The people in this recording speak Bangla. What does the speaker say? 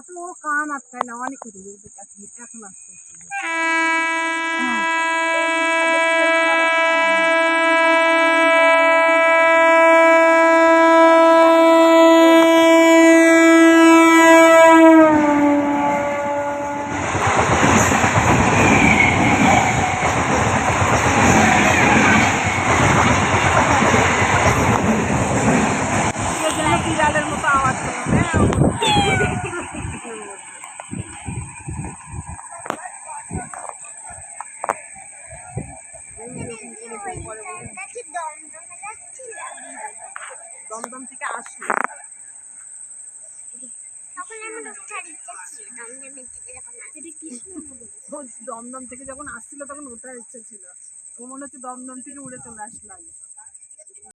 তো ও কান আটকায় না, অনেক কিছু এখন আসতে বিড়ালের মতো আওয়াজ দমদম থেকে আসলো, দমদম থেকে যখন আসছিল তখন ওঠার ইচ্ছা ছিল, ও মনে হচ্ছে দমদম থেকে উড়ে চলে আসলো আগে।